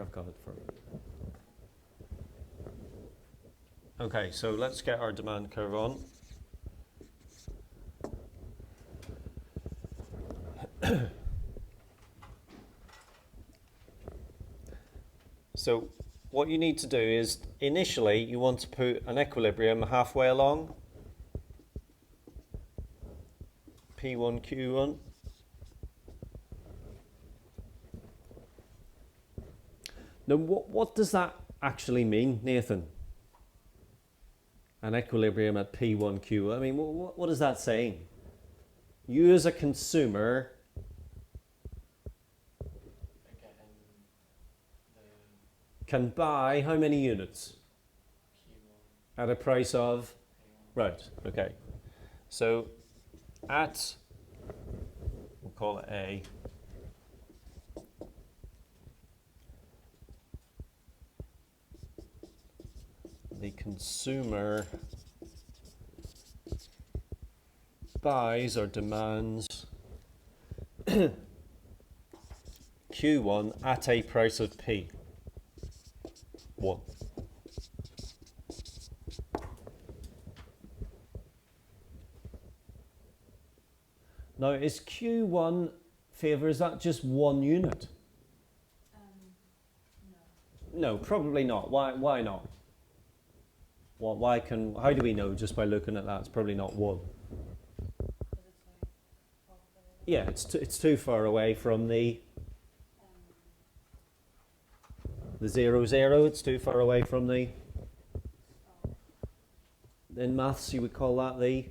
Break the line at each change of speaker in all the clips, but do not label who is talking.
I've got it for. Okay, so let's get our demand curve on. So what you need to do is initially you want to put an equilibrium halfway along P1, Q1. Now what does that actually mean, Nathan? An equilibrium at P1, Q1. I mean, what is that saying? You as a consumer can buy how many units? At a price of? Right, okay. So at, we'll call it A, the consumer buys or demands Q1 at a price of P1. Now, is Q1 favour, is that just one unit? No, probably not. Why not? How do we know just by looking at that? It's probably not one. Yeah, it's too far away from the 0, 0. It's too far away from the. In maths, you would call that the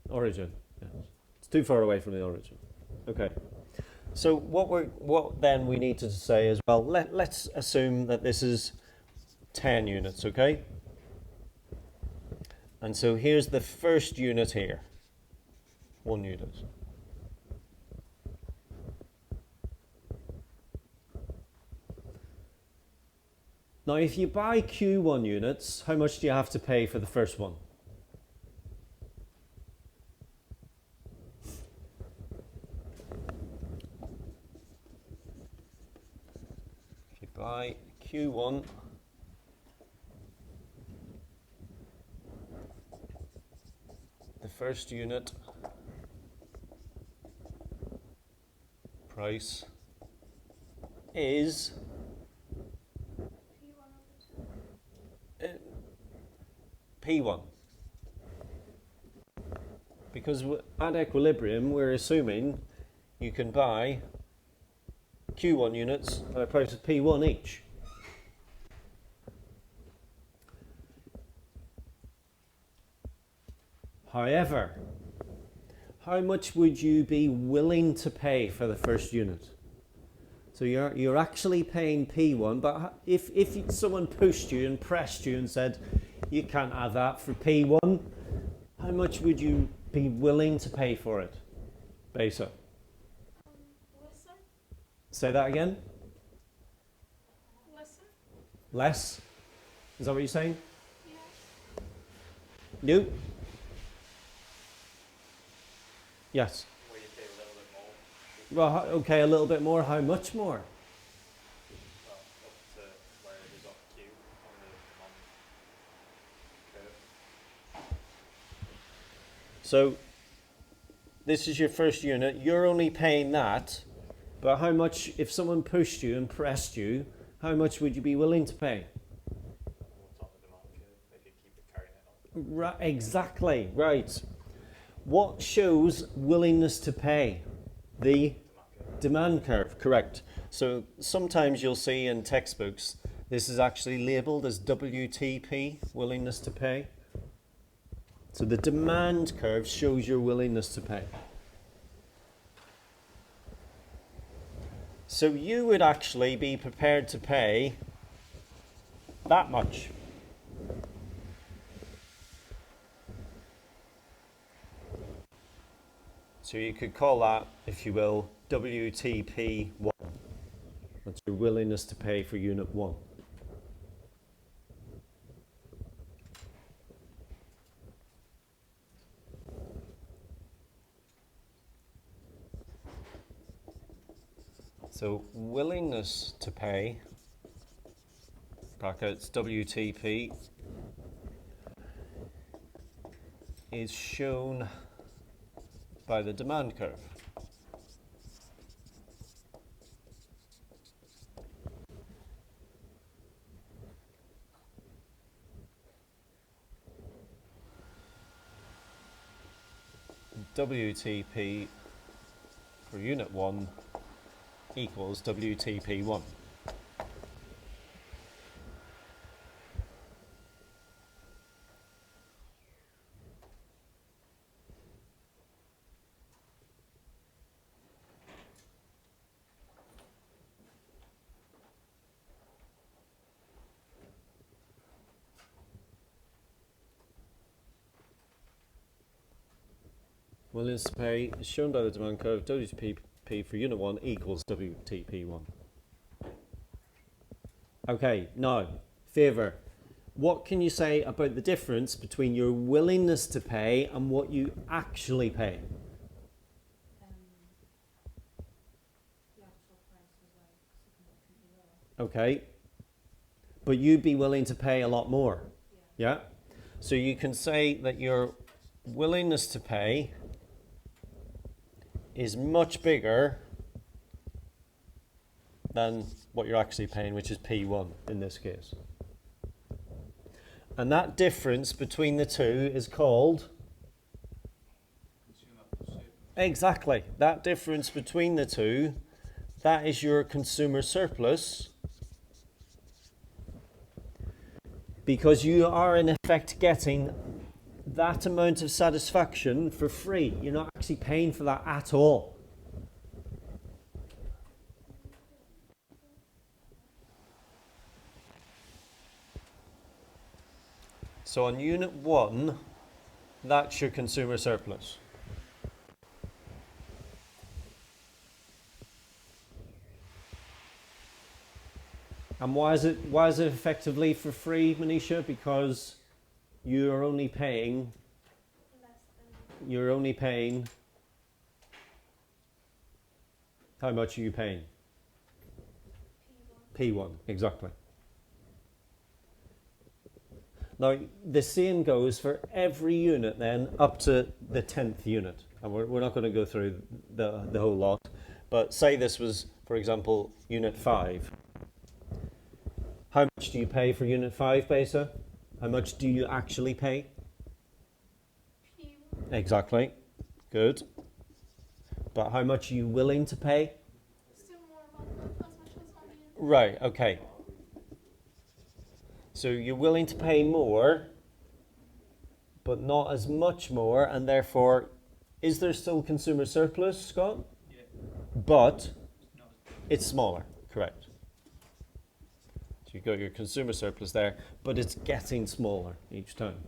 origin. Yes. It's too far away from the origin. Okay. So what then we need to say is, well, let's assume that this is 10 units, okay? And so here's the first unit here. 1 unit. Now, if you buy Q1 units, how much do you have to pay for the first one? If you buy Q1, the first unit price is P1. Because at equilibrium, we're assuming you can buy Q1 units at a price of P1 each. However, how much would you be willing to pay for the first unit? So you're actually paying P1, but if someone pushed you and pressed you and said, you can't have that for P1, how much would you be willing to pay for it, Besa? Say that again? Less? Is that what you're saying? Yes. No? Yes. Well, okay, a little bit more. How much more? So, this is your first unit. You're only paying that. But how much, if someone pushed you and pressed you, how much would you be willing to pay? Right, exactly, right. What shows willingness to pay? The demand curve, correct. So sometimes you'll see in textbooks, this is actually labelled as WTP, willingness to pay. So the demand curve shows your willingness to pay. So you would actually be prepared to pay that much. So you could call that, if you will, WTP1. That's your willingness to pay for unit 1. So willingness to pay, brackets WTP, is shown by the demand curve. WTP for unit 1 equals WTP1. Willingness to pay is shown by the demand curve. WTP for unit 1 equals WTP1. Okay, now, favour. What can you say about the difference between your willingness to pay and what you actually pay?
The actual price is like significantly lower.
Okay, but you'd be willing to pay a lot more.
Yeah.
Yeah? So you can say that your willingness to pay is much bigger than what you're actually paying, which is P1 in this case. And that difference between the two is called? Exactly. That difference between the two, that is your consumer surplus, because you are in effect getting that amount of satisfaction for free. You're not actually paying for that at all. So on unit 1, that's your consumer surplus. And why is it effectively for free, Manisha? Because you're only paying how much are you paying? P1, exactly. Now, the same goes for every unit then up to the 10th unit. And we're not going to go through the whole lot. But say this was, for example, unit 5. How much do you pay for unit 5, Besa? How much do you actually pay?
P1.
Exactly. Good. But how much are you willing to pay?
Still more about as much as on the
Right, okay. So you're willing to pay more, but not as much more, and therefore, is there still consumer surplus, Scott?
Yeah.
But it's smaller, correct. So you've got your consumer surplus there, but it's getting smaller each time.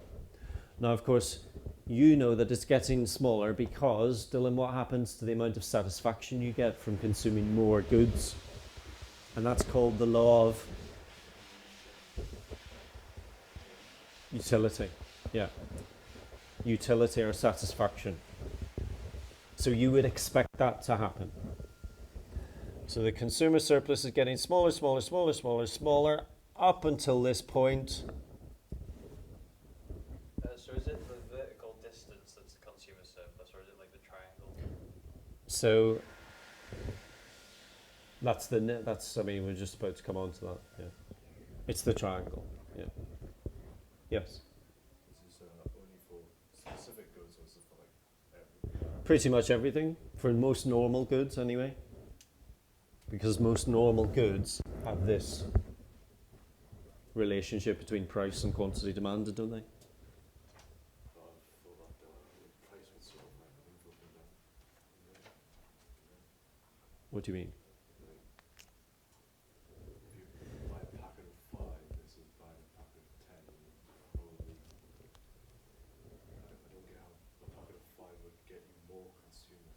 Now, of course, you know that it's getting smaller because, Dylan, what happens to the amount of satisfaction you get from consuming more goods? And that's called the law of utility. Yeah. Utility or satisfaction. So you would expect that to happen. So the consumer surplus is getting smaller, smaller, smaller, smaller, smaller, up until this point.
So is it the vertical distance that's the consumer surplus, or is it like the triangle?
So that's I mean, we're just about to come on to that. Yeah. It's the triangle. Yeah. Yes.
Is this only for specific goods, or is this for like everything?
Pretty much everything, for most normal goods anyway. Because most normal goods have this relationship between price and quantity demanded, don't they?
But I thought that the price would sort of like move up and down.
What do you mean?
If you buy a packet of 5 versus buying a packet of 10, probably, I don't get how a packet of 5 would get you more consumer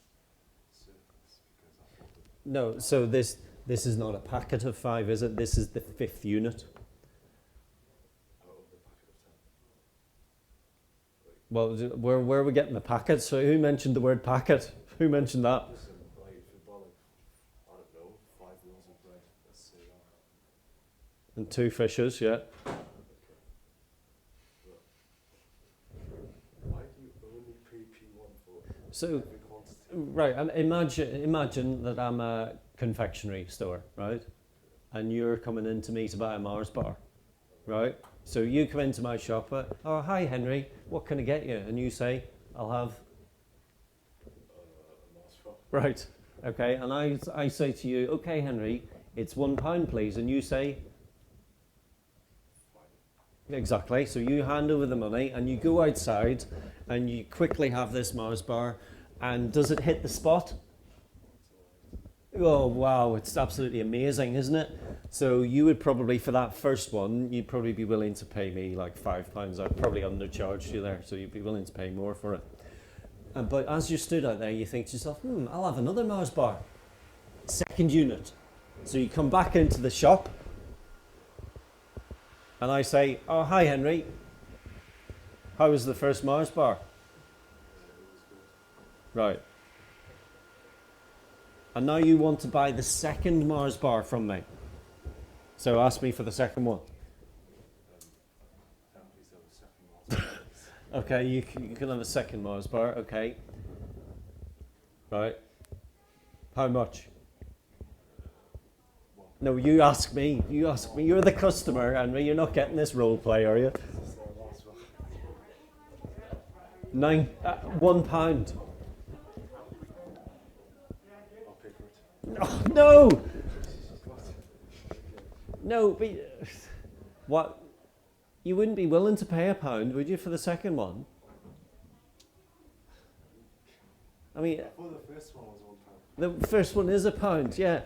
surplus, because I thought that
No, so this is not a packet of 5, is it? This is the 5th unit.
out of the packet of 10.
Well, where are we getting the packets? So who mentioned the word packet? Who mentioned that?
Listen, like if you buy like, I don't know, 5 loaves of bread, let's say that.
And 2 fishes, yeah.
Why do you only pay P1 for
So,
every quantity?
right, and imagine that I'm a confectionery store, right? And you're coming in to me to buy a Mars bar, right? So you come into my shop, oh, hi Henry, what can I get you? And you say, I'll have,
A Mars bar.
right, okay, and I say to you, okay Henry, it's £1 please, and you say,
Fine.
exactly, so you hand over the money and you go outside and you quickly have this Mars bar, and does it hit the spot? Oh wow, it's absolutely amazing, isn't it? So you would probably, for that first one, you'd probably be willing to pay me like £5. I'd probably undercharged you there, so you'd be willing to pay more for it. But as you stood out there, you think to yourself, I'll have another Mars bar. Second unit. So you come back into the shop, and I say, oh hi Henry, how was the first Mars bar?
It was good.
Right. And now you want to buy the second Mars bar from me. So ask me for the second one.
Please have a second Mars bar, please.
Okay, you can have a second Mars bar, okay. Right. How much? No, you ask me. You ask me. You're the customer, Henry. You're not getting this role play, are you?
Is there a Mars bar?
£1.
I'll pay for it.
No, no,
What?
no. But what? You wouldn't be willing to pay £1, would you, for the second one? I mean,
I thought the first one was £1.
the first one is £1, yeah.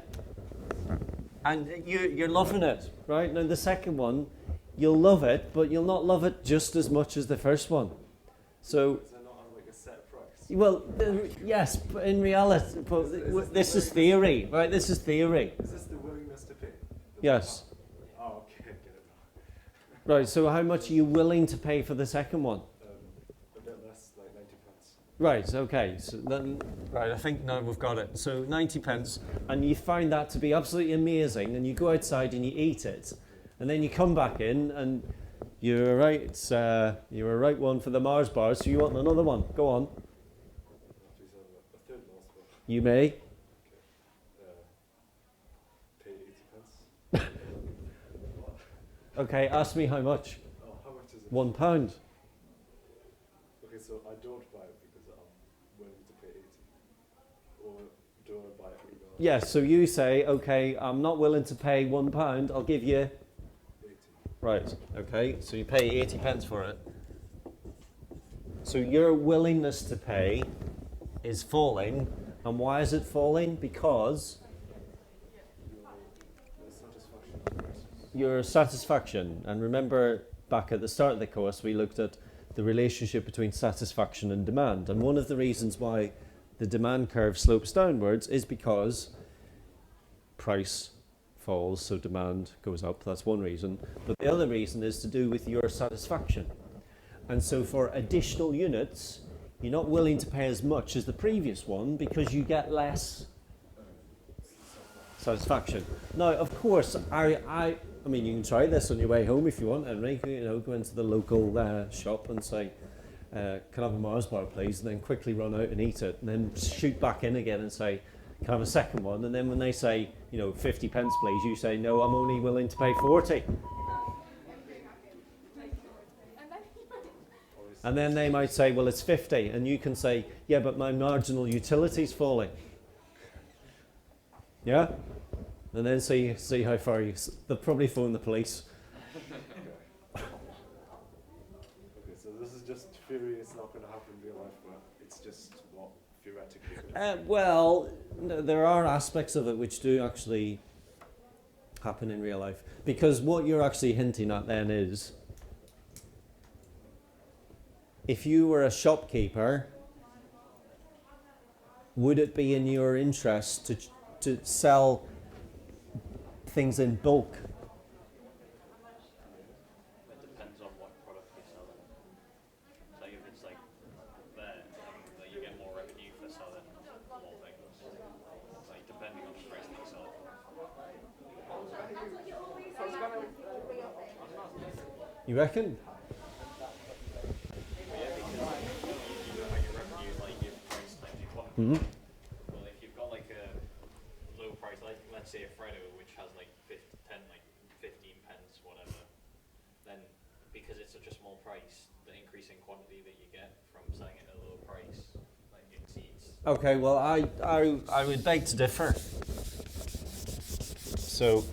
And you're loving it, right? Now the second one, you'll love it, but you'll not love it just as much as the first one. So,
Is there not like a set price?
well, yes, but in reality, but this is theory, right? This is theory.
Is this the willingness to pay?
Yes.
Oh, okay, I get it now.
Right, so how much are you willing to pay for the second one?
A bit less, like £90.
Right, okay. So then, right, I think now we've got it. So 90p, and you find that to be absolutely amazing, and you go outside and you eat it, and then you come back in, and you're right. You're a right one for the Mars bar. So you want another one? Go on.
Please have a third Mars bar.
You may.
Pay 80p.
Okay, ask me how much.
Oh, how much is it?
£1.
Okay, so I don't buy it because I'm willing to pay 80. Or do I buy it regardless?
Yes. So you say, okay, I'm not willing to pay £1. I'll give you.
80.
Right. Okay. So you pay 80p for it. So your willingness to pay is falling, and why is it falling? Because
The satisfaction of the prices.
your satisfaction, and remember back at the start of the course we looked at the relationship between satisfaction and demand, and one of the reasons why the demand curve slopes downwards is because price falls, so demand goes up. That's one reason, but the other reason is to do with your satisfaction. And so for additional units, you're not willing to pay as much as the previous one because you get less satisfaction. Now, of course, I mean, you can try this on your way home if you want, Henry. You know, go into the local shop and say, can I have a Mars bar, please? And then quickly run out and eat it, and then shoot back in again and say, can I have a second one? And then when they say, 50p, please, you say, no, I'm only willing to pay 40. And then they might say, well, it's 50. And you can say, yeah, but my marginal utility's falling. Yeah? And then see how far they'll probably phone the police.
Okay, so this is just theory, it's not going to happen in real life, but it's just what theoretically could happen.
Well, no, there are aspects of it which do actually happen in real life. Because what you're actually hinting at then is, if you were a shopkeeper, would it be in your interest to sell things in bulk?
It depends on what product you're selling. So if it's like there, then you get more revenue for selling more things. Like depending on the price that you sell it for.
You reckon?
Well, yeah, because you know how your revenue is like your price times your quantity.
Hmm.
Well, if you've got like a low price, like let's say a Freddo, which has like 15 pence, whatever, then because it's such a small price, the increase in quantity that you get from selling it at a low price, like exceeds.
Okay, well, I would beg to differ. So,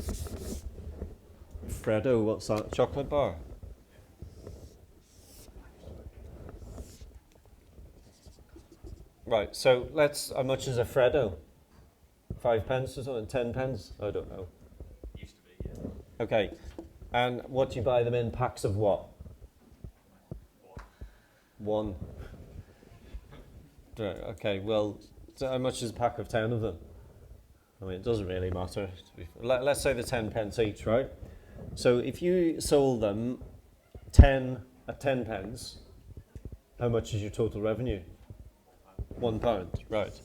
Freddo, what's that? Chocolate bar? Right, so how much is a Freddo? 5 pence or something? 10 pence? I don't know.
Used to be, yeah.
Okay, and what do you buy them in? Packs of what? One. Right, okay, well, so how much is a pack of 10 of them? I mean, it doesn't really matter. Let's say they're 10 pence each, right? So if you sold them 10 at 10 pence, how much is your total revenue? £1, right.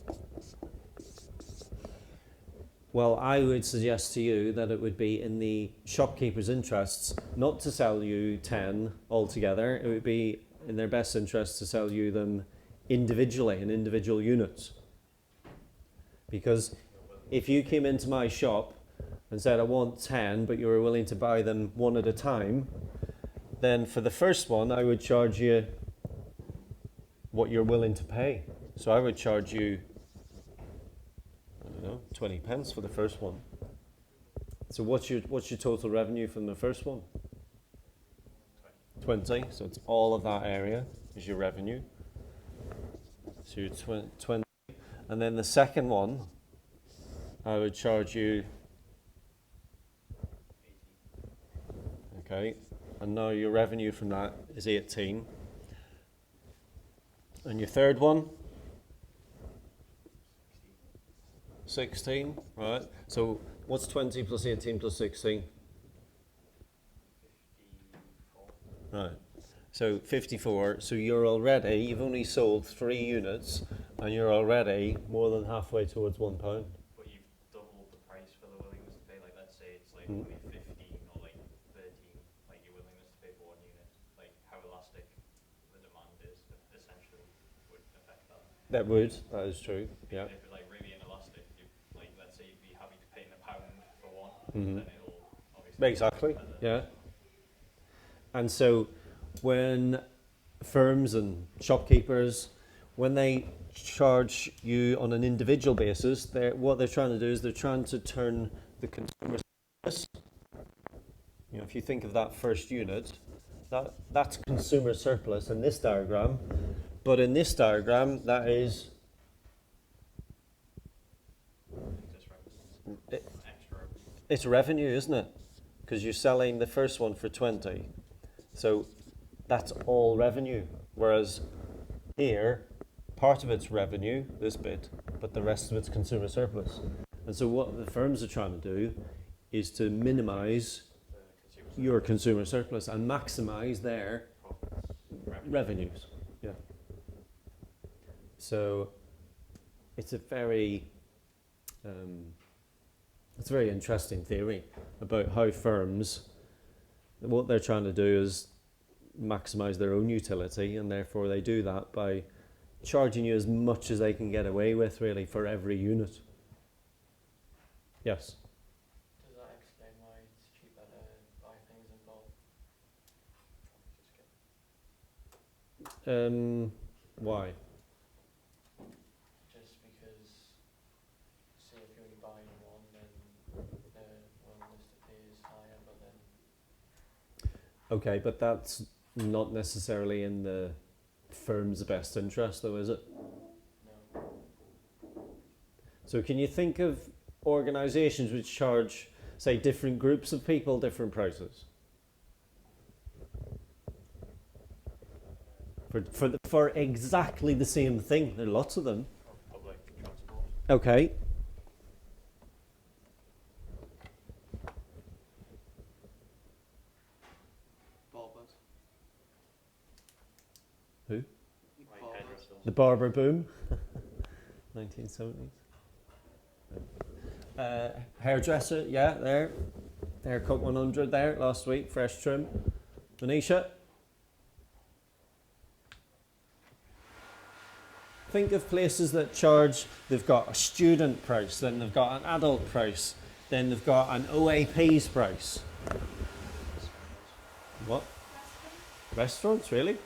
Well, I would suggest to you that it would be in the shopkeeper's interests not to sell you 10 altogether. It would be in their best interest to sell you them individually, in individual units. Because if you came into my shop and said, I want 10, but you were willing to buy them one at a time, then for the first one, I would charge you what you're willing to pay. So I would charge you, I don't know, 20 pence for the first one. So what's your total revenue from the first one? 20. So it's all of that area is your revenue. So you're 20. And then the second one, I would charge you, okay, and now your revenue from that is 18. And your third one? 16, right? So what's 20 plus 18 plus 16?
54.
Right. So 54. So you've only sold 3 units, and you're already more than halfway towards £1.
But you've doubled the price for the willingness to pay. Like, let's say it's like
Mm.
only 15 or like 13, like your willingness to pay for one unit. Like, how elastic the demand is essentially would affect that.
That is true. Yeah.
If it's like really inelastic, you, like, let's say you'd be happy to pay in £1 for one,
Mhm.
then it'll obviously.
Exactly.
And then-
Yeah. And so when firms and shopkeepers, when they charge you on an individual basis, what they're trying to do is they're trying to turn the consumer surplus. You know, if you think of that first unit, that's consumer surplus in this diagram, but in this diagram that is
Just
it,
extra.
it's revenue, isn't it? Because you're selling the first one for 20, so that's all revenue. Whereas here, part of it's revenue, this bit, but the rest of it's consumer surplus. And so what the firms are trying to do is to minimize
The consumer
your consumer surplus and maximize their
profits,
revenues. Yeah. So it's a very interesting theory about how firms, what they're trying to do is maximize their own utility, and therefore they do that by charging you as much as they can get away with, really, for every unit. Yes.
Does that explain why it's cheaper to buy things in bulk?
Why?
Just because, say if you're only buying one, then the willingness to pay is higher, but then
Okay, but that's not necessarily in the firm's best interest, though, is it?
no.
So can you think of organisations which charge, say, different groups of people different prices? For exactly the same thing. There are lots of them.
public transport.
Okay.
Barbers.
Who?
Like
Barbers.
hairdressers.
The barber boom. 1970s. Hairdresser, yeah, there. Haircut 100 there last week, fresh trim. Anisha? Think of places that charge, they've got a student price, then they've got an adult price, then they've got an OAP's price. What? Restaurants, really?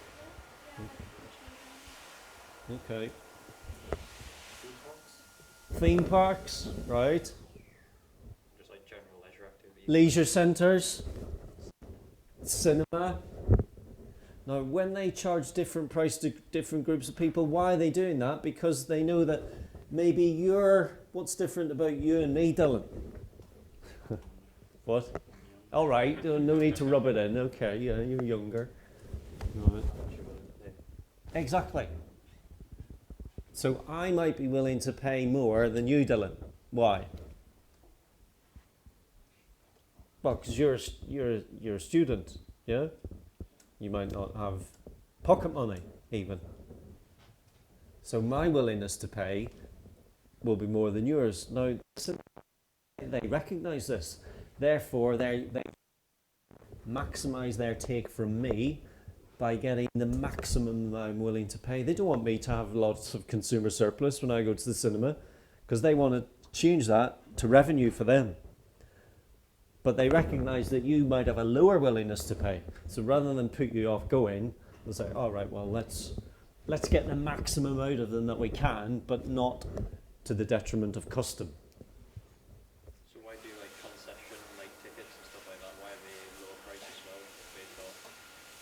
Okay. Theme parks, right?
Just like general leisure activities.
Leisure centres, cinema. Now, when they charge different price to different groups of people, why are they doing that? Because they know that maybe what's different about you and me, Dylan? What? All right, no need to rub it in. Okay, yeah, you're younger. Right. Exactly. So I might be willing to pay more than you, Dylan. Why? Well, because you're a student, yeah. You might not have pocket money even. So my willingness to pay will be more than yours. Now they recognise this. Therefore, they maximise their take from me by getting the maximum that I'm willing to pay. They don't want me to have lots of consumer surplus when I go to the cinema, because they want to change that to revenue for them. But they recognise that you might have a lower willingness to pay. So rather than put you off going, they'll say, all right, well, let's get the maximum out of them that we can, but not to the detriment of custom.
So why do like concession, like tickets and stuff like that? Why are they lower price as well?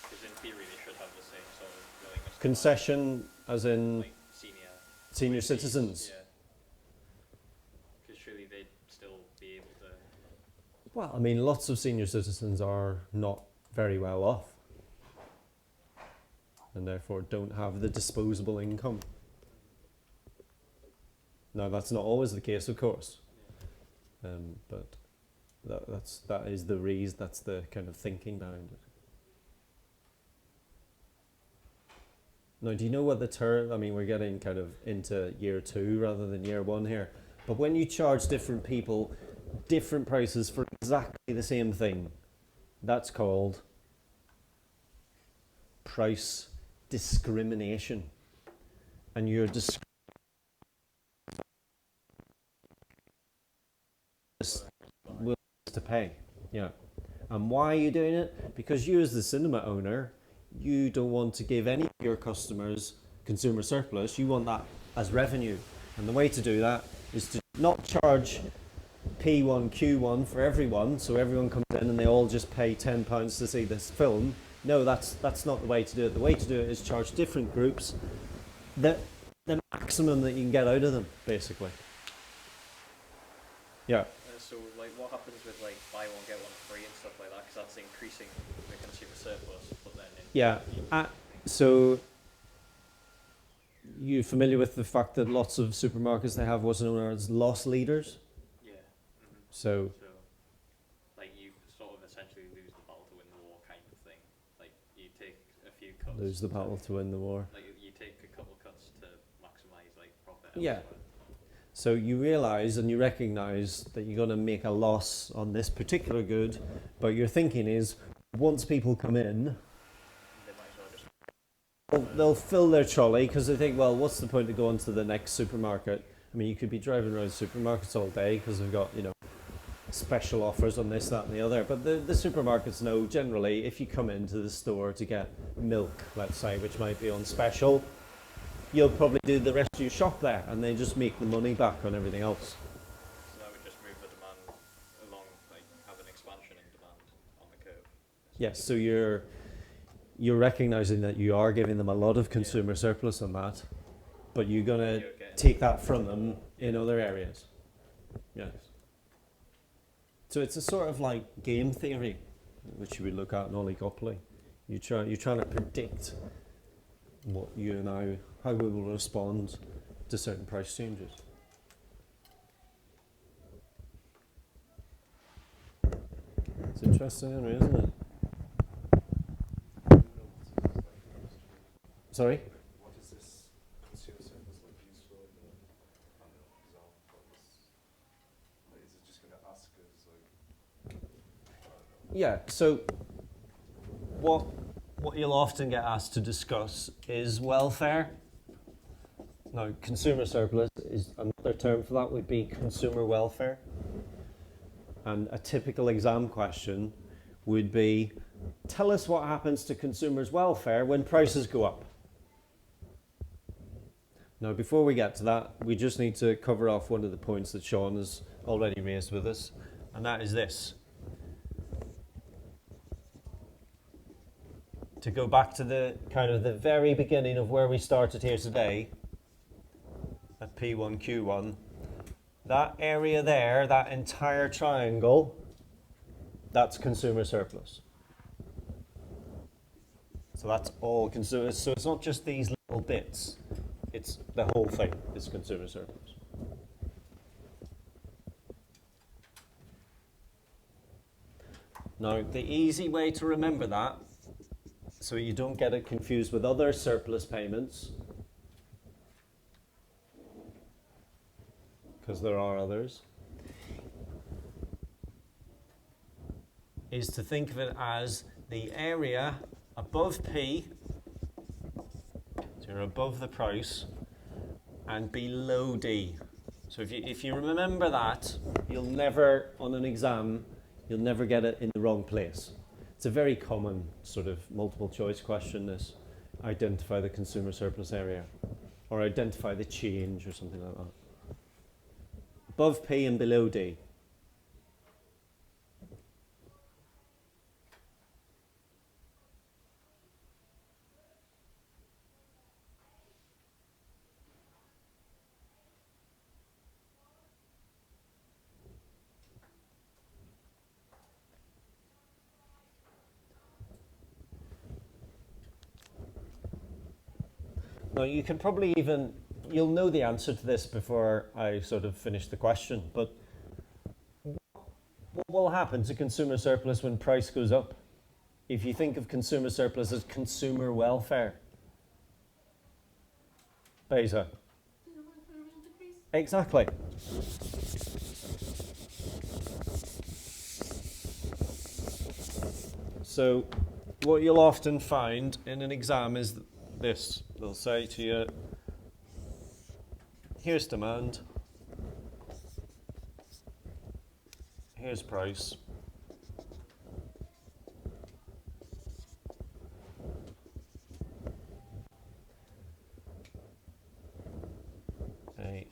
Because in theory they should have the same sort of willingness. to buy,
Concession, as in
like
senior
fees,
citizens.
Yeah. Because surely they'd still be able to.
Well, I mean, lots of senior citizens are not very well off, and therefore don't have the disposable income. Now, that's not always the case, of course, but that is the reason. That's the kind of thinking behind it. Now, do you know what the term? I mean, we're getting kind of into year 2 rather than year 1 here. But when you charge different people different prices for exactly the same thing, that's called price discrimination. And you're willing to pay. Yeah. And why are you doing it? Because you, as the cinema owner, you don't want to give any of your customers consumer surplus. You want that as revenue. And the way to do that is to not charge P1, Q1 for everyone, so everyone comes in and they all just pay £10 to see this film. No, that's not the way to do it. The way to do it is charge different groups the maximum that you can get out of them, basically. Yeah.
So like what happens with like buy one get one free and stuff like that? Because that's increasing the consumer surplus, but then
Yeah. So you familiar with the fact that lots of supermarkets, they have what's known as loss leaders?
yeah.
So
So like you sort of essentially lose the battle to win the war kind of thing. Like you take a few cuts.
lose the battle to win the war.
Like you take a couple cuts to maximise like profit.
Yeah.
elsewhere.
So you realise and you recognise that you're going to make a loss on this particular good, but your thinking is, once people come in,
They might as well just.
they'll fill their trolley because they think, well, what's the point of going to the next supermarket? I mean, you could be driving around supermarkets all day because they've got, special offers on this, that and the other. But the supermarkets know generally if you come into the store to get milk, let's say, which might be on special, you'll probably do the rest of your shop there and they just make the money back on everything else.
So that would just move the demand along, like have an expansion in demand on the curve.
Yes, so you're recognising that you are giving them a lot of consumer surplus on that, but you're going to
You're getting-
take that from them in other areas. Yes. So it's a sort of like game theory, which you would look at in oligopoly. You're trying to predict what you and I, how we will respond to certain price changes. It's interesting, anyway, isn't it? Sorry?
What is this consumer surplus like used for in the exam? Is it just going to ask us like?
Yeah, so what you'll often get asked to discuss is welfare. Now, consumer surplus is another term for that, would be consumer welfare. And a typical exam question would be, tell us what happens to consumers' welfare when prices go up. Now, before we get to that, we just need to cover off one of the points that Sean has already raised with us, and that is this. To go back to the kind of the very beginning of where we started here today, at P1, Q1, that area there, that entire triangle, that's consumer surplus. So that's all consumer. So it's not just these little bits, it's the whole thing is consumer surplus. Now, the easy way to remember that, so you don't get it confused with other surplus payments, because there are others, is to think of it as the area above P, so you're above the price, and below D. So if you remember that, you'll never, on an exam, you'll never get it in the wrong place. It's a very common sort of multiple choice question, this. Identify the consumer surplus area, or identify the change, or something like that. Above P and below D. Now, you can probably even, you'll know the answer to this before I sort of finish the question, but what will happen to consumer surplus when price goes up? If you think of consumer surplus as consumer welfare. Beza.
The welfare will decrease.
Exactly. So, what you'll often find in an exam is this. They'll say to you, here's demand, here's price, A,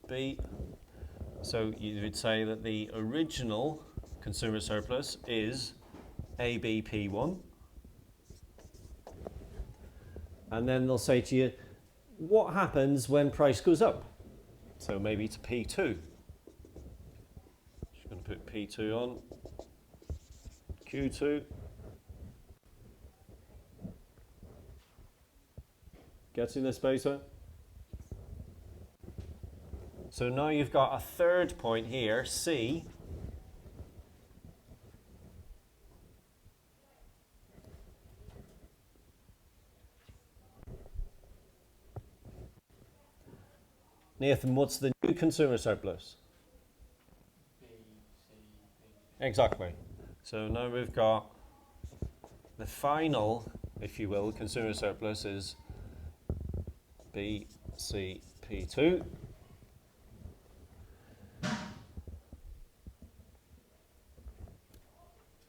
B. So you would say that the original consumer surplus is ABP1. And then they'll say to you, what happens when price goes up? So maybe to P2. Just going to put P2 on. Q2. Getting this, Beta? So now you've got a third point here, C. Nathan, what's the new consumer surplus?
B, C, B.
Exactly. So now we've got the final, if you will, consumer surplus is BCP2.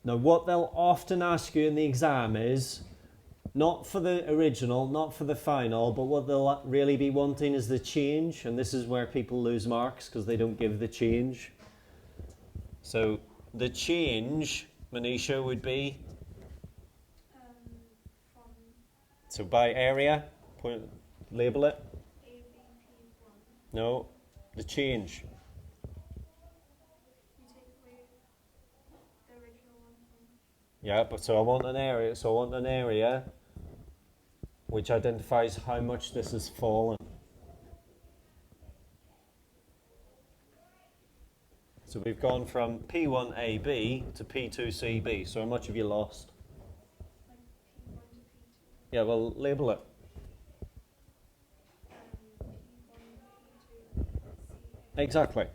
Now, what they'll often ask you in the exam is, not for the original, not for the final, but what they'll really be wanting is the change, and this is where people lose marks because they don't give the change. So the change, Manisha, would be,
From
so by area, label it.
ABP1,
No, the change.
you take away the original one from
Yeah, but so I want an area, which identifies how much this has fallen. So we've gone from P1AB to P2CB. So how much have you lost?
like P1 to P2.
Yeah, well, label it.
P1 to P2 CA.
Exactly.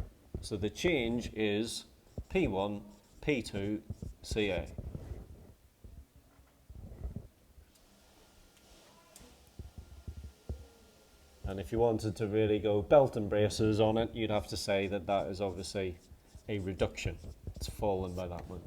So the change is P1, P2, CA. And if you wanted to really go belt and braces on it, you'd have to say that that is obviously a reduction. It's fallen by that much.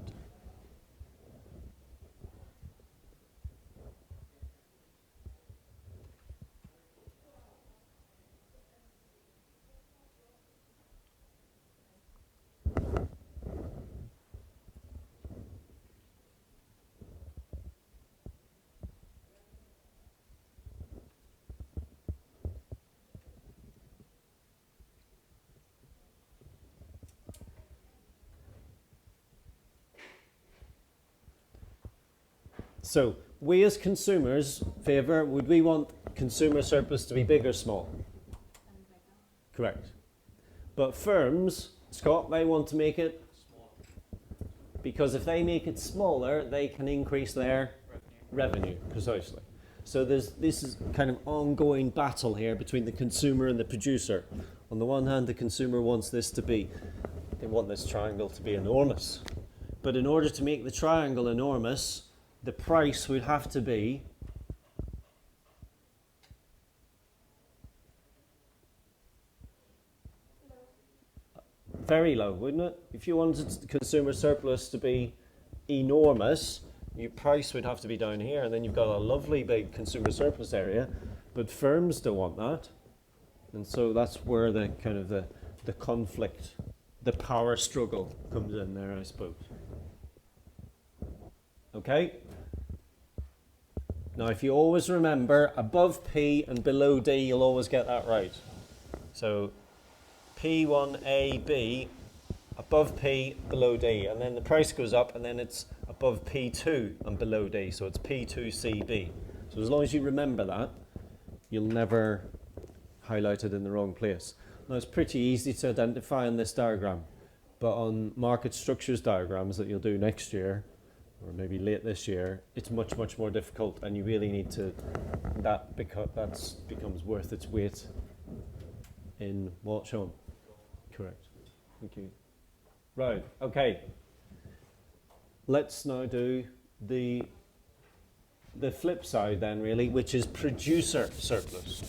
So, we as consumers, favour, would we want consumer surplus to be big or small?
And bigger.
Correct. But firms, Scott, they want to make it, because if they make it smaller, they can increase their revenue, precisely. So this is kind of ongoing battle here between the consumer and the producer. On the one hand, the consumer wants this to be, they want this triangle to be enormous. But in order to make the triangle enormous, the price would have to be very low, wouldn't it? If you wanted the consumer surplus to be enormous, your price would have to be down here, and then you've got a lovely big consumer surplus area. But firms don't want that, and so that's where the kind of the conflict, the power struggle comes in there, I suppose. Okay. Now, if you always remember, above P and below D, you'll always get that right. So, P1AB, above P, below D. And then the price goes up, and then it's above P2 and below D. So, it's P2CB. So, as long as you remember that, you'll never highlight it in the wrong place. Now, it's pretty easy to identify in this diagram. But on market structures diagrams that you'll do next year, or maybe late this year, it's much, much more difficult, and you really need to, that becomes worth its weight in what, Sean? Correct. Thank you. Right, okay. Let's now do the flip side then, really, which is producer surplus.